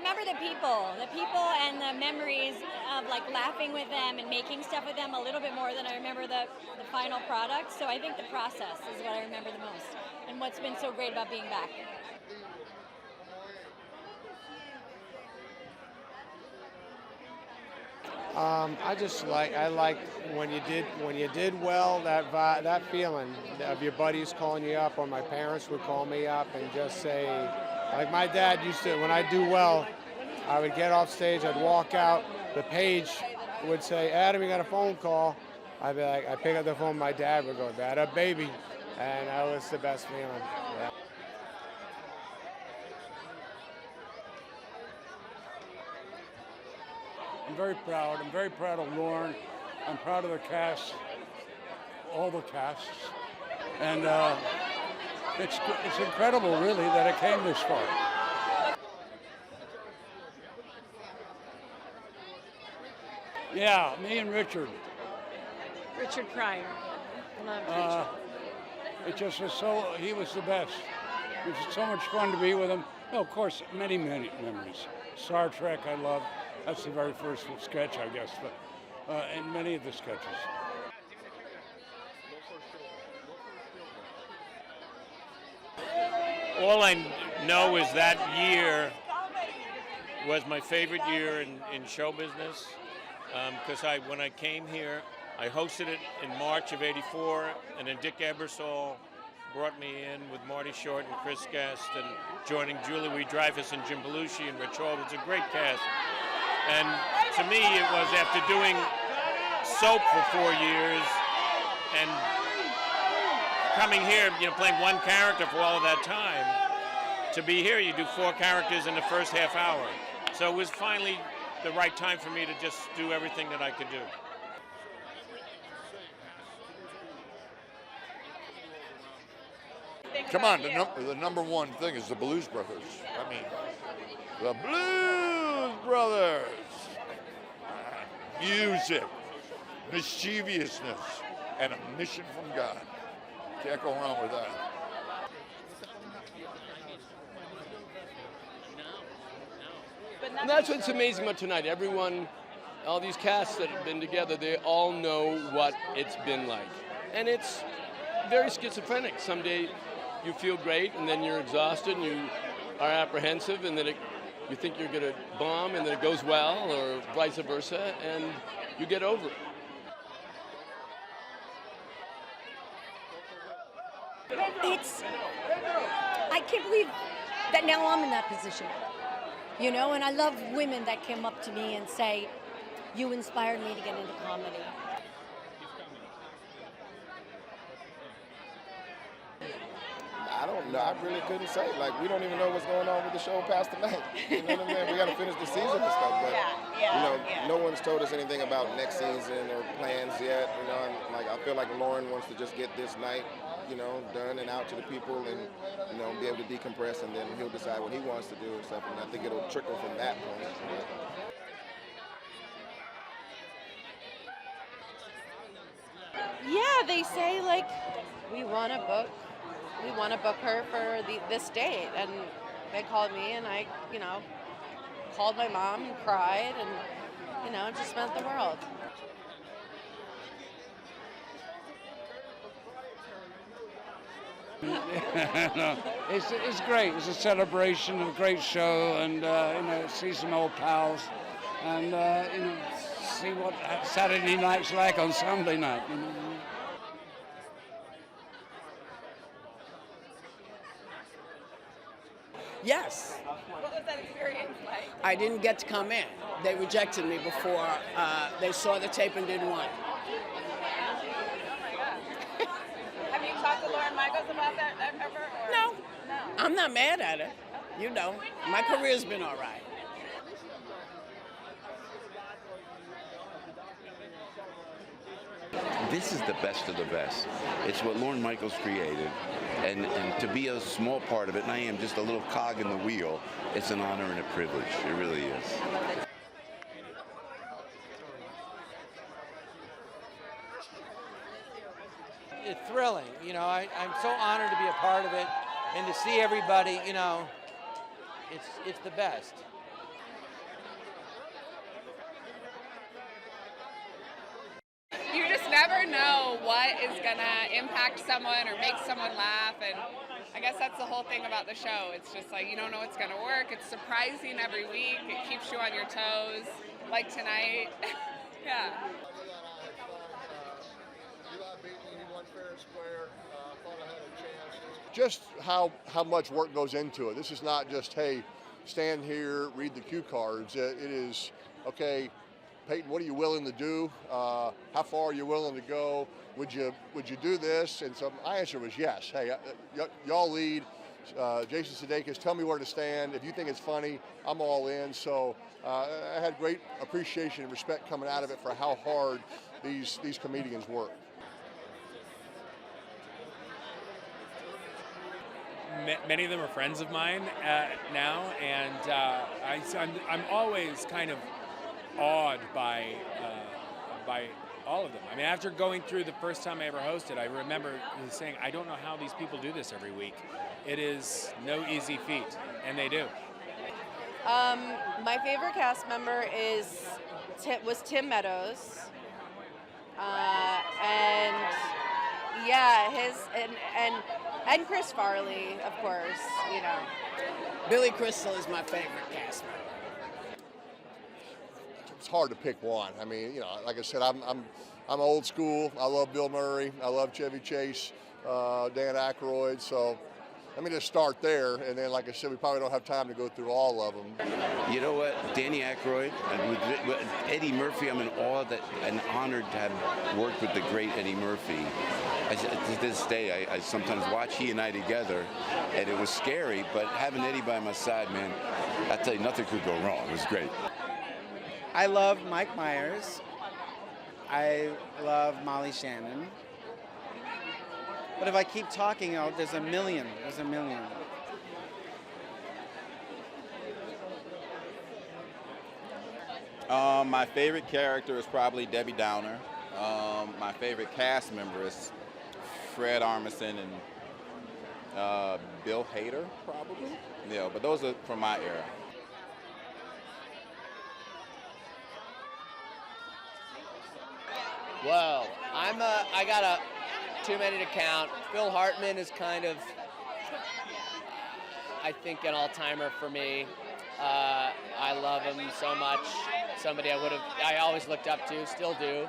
remember the people and the memories of like laughing with them and making stuff with them a little bit more than I remember the final product. So I think the process is what I remember the most and what's been so great about being back. I like when you did well, that feeling of your buddies calling you up, or my parents would call me up and just say, like my dad used to, when I do well, I would get off stage, I'd walk out, the page would say, Adam, you got a phone call. I'd be like, I pick up the phone, my dad would go, that a baby, and that was the best feeling. Yeah. I'm very proud. I'm very proud of Lauren. I'm proud of the cast, all the casts. And it's incredible, really, that it came this far. Yeah, me and Richard. Richard Pryor. Love Richard. It just was so, he was the best. It was so much fun to be with him. No, of course, many memories. Star Trek, I love. That's the very first sketch, I guess, but and many of the sketches. All I know is that year was my favorite year in show business, because when I came here, I hosted it in March of '84, and then Dick Ebersol brought me in with Marty Short and Chris Guest, and joining Julie Louis-Dreyfus and Jim Belushi and Rich Hall. It's a great cast. And to me, it was after doing soap for 4 years and coming here, playing one character for all of that time, to be here, you do 4 characters in the first half hour. So it was finally the right time for me to just do everything that I could do. Come on, the number one thing is the Blues Brothers. I mean, the Blues Brothers. Music, mischievousness, and a mission from God. Can't go wrong with that. And that's what's amazing about tonight. Everyone, all these casts that have been together, they all know what it's been like. And it's very schizophrenic. Someday you feel great, and then you're exhausted, and you are apprehensive, and then you think you're going to bomb, and then it goes well, or vice versa, and you get over it. I can't believe that now I'm in that position, and I love women that come up to me and say, you inspired me to get into comedy. I don't know. I really couldn't say. Like, we don't even know what's going on with the show past tonight. You know what I mean? We got to finish the season and stuff. But, no one's told us anything about next season or plans yet. And I feel like Lauren wants to just get this night, done and out to the people and, be able to decompress, and then he'll decide what he wants to do and stuff. And I think it'll trickle from that point. Yeah, they say, we want to book her for this date, and they called me, and I, called my mom and cried, and, just meant the world. No, it's great. It's a celebration of a great show, and see some old pals, and see what Saturday night's like on Sunday night. Yes. What was that experience like? I didn't get to come in. They rejected me before they saw the tape and didn't want it. Oh my God. Have you talked to Lauren Michaels about that ever? Or? No. I'm not mad at it. My career's been all right. This is the best of the best. It's what Lauren Michaels created, and to be a small part of it, and I am just a little cog in the wheel, it's an honor and a privilege. It really is. It's thrilling. I'm so honored to be a part of it, and to see everybody, it's the best. is gonna impact someone or make someone laugh, and I guess that's the whole thing about the show. It's just like you don't know what's gonna work. It's surprising every week. It keeps you on your toes, like tonight. Yeah. Just how much work goes into it. This is not just, hey, stand here, read the cue cards. It is, okay, Peyton, what are you willing to do? How far are you willing to go? Would you do this? And so my answer was yes. Hey, y'all lead. Jason Sudeikis, tell me where to stand. If you think it's funny, I'm all in. So I had great appreciation and respect coming out of it for how hard these comedians work. Many of them are friends of mine now, and I'm always kind of awed by all of them. I mean, after going through the first time I ever hosted, I remember saying, I don't know how these people do this every week. It is no easy feat, and they do. My favorite cast member was Tim Meadows, and yeah, and Chris Farley, of course, you know. Billy Crystal is my favorite cast member. It's hard to pick one. I mean, you know, like I said, I'm old school. I love Bill Murray. I love Chevy Chase, Dan Aykroyd. So let me just start there, and then, like I said, we probably don't have time to go through all of them. You know what? Danny Aykroyd, with Eddie Murphy, I'm in awe and honored to have worked with the great Eddie Murphy. To this day, I sometimes watch he and I together, and it was scary, but having Eddie by my side, man, I tell you, nothing could go wrong. It was great. I love Mike Myers. I love Molly Shannon. But if I keep talking, there's a million. There's a million. My favorite character is probably Debbie Downer. My favorite cast member is Fred Armisen and Bill Hader, probably. Yeah, but those are from my era. Well, I got too many to count. Phil Hartman is kind of, I think, an all-timer for me. I love him so much. Somebody I always looked up to, still do.